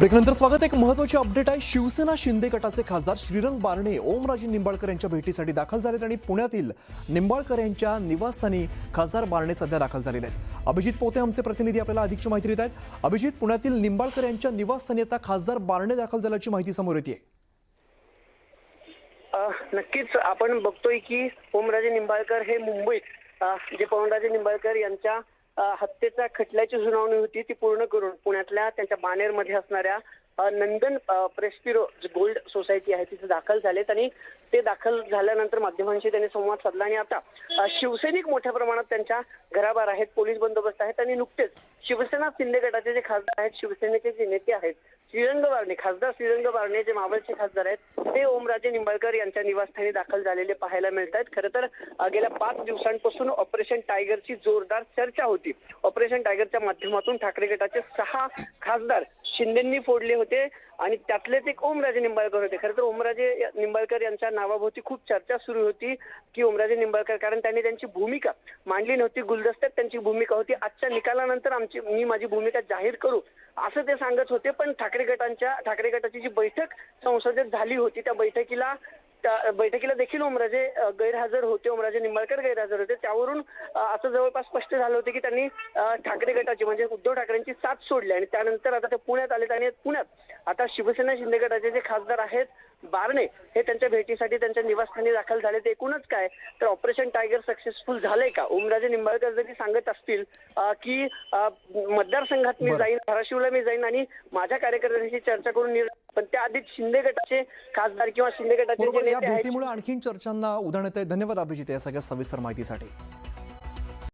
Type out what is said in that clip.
ब्रेकनंतर स्वागत। एक महत्त्वाची अपडेट आहे। शिवसेना शिंदे गटाचे खासदार श्रीरंग बारणे ओमराजे निंबाळकर यांच्या भेटीसाठी दाखल झालेत आणि पुण्यातील निंबाळकर यांच्या निवासस्थानी खासदार बारणे सध्या दाखल झालेले आहेत। अभिजित पोते आमचे प्रतिनिधी आपल्याला अधिकची माहिती देत आहेत। अभिजित, पुण्यातील निंबाळकर यांच्या निवासस्थानी आता खासदार बारणे दाखल झाल्याची माहिती समोर येते। नक्कीच आपण बघतोय की ओमराजे निंबाळकर हे मुंबईत जे पवनराजे निंबाळकर यांच्या हत्येच्या खटल्याची सुनावणी होती ती पूर्ण करून पुण्यातल्या त्यांच्या बाणेरमध्ये असणाऱ्या नंदन प्रेस्पिरो गोल्ड सोसायटी आहे तिथे दाखल झालेत आणि ते दाखल झाल्यानंतर माध्यमांशी त्यांनी संवाद साधला आणि आता शिवसैनिक मोठ्या प्रमाणात त्यांच्या घराबाहेर आहेत, पोलीस बंदोबस्त आहेत आणि नुकतेच शिवसेना शिंदे गटाचे जे खासदार आहेत, शिवसेनेचे जे नेते आहेत श्रीरंग बारणे, खासदार श्रीरंग बारणे जे मावळचे खासदार आहेत ते ओमराजे निंबाळकर यांच्या निवासस्थानी दाखल झालेले पाहायला मिळत आहेत। खरं तर गेल्या 5 दिवसांपासून ऑपरेशन टायगरची जोरदार चर्चा होती। ऑपरेशन टायगरच्या माध्यमातून ठाकरे गटाचे 6 खासदार शिंदेंनी फोडले होते आणि त्यातलेच एक ओमराजे निंबाळकर होते। खरं तर ओमराजे निंबाळकर यांच्या नावाभोवती खूप चर्चा सुरू होती की ओमराजे निंबाळकर, कारण त्यांनी त्यांची भूमिका मांडली नव्हती, गुलदस्त्यात त्यांची भूमिका होती। आजच्या निकालानंतर मी माझी भूमिका जाहीर करू असं ते सांगत होते, पण ठाकरे गटाची जी बैठक संसदेत झाली होती त्या बैठकीला देखील ओमराजे गैरहजर होते, ओमराजे निंबाळकर गैरहजर होते। त्यावरून असं जवळपास स्पष्ट झालं होतं की त्यांनी ठाकरे गटाची म्हणजे उद्धव ठाकरेंची साथ सोडली आणि त्यानंतर आता ते पुण्यात आलेत आणि पुण्यात आता शिवसेना शिंदे गटाचे जे खासदार आहेत बारणे हे त्यांच्या भेटीसाठी त्यांच्या निवासस्थानी दाखल झालेत। एकूणच काय तर ऑपरेशन टायगर सक्सेसफुल झालंय का? ओमराजे निंबाळकर जरी सांगत असतील की मतदारसंघात मी जाईन, धाराशिवला मी जाईन आणि माझ्या कार्यकर्त्यांशी चर्चा करून, पण त्याआधी शिंदे गटाचे खासदार किंवा शिंदे गटाचे या भेटीमुळे आणखीन चर्चांना उधाण येत आहे। धन्यवाद अभिजित या सगळ्या सविस्तर माहितीसाठी।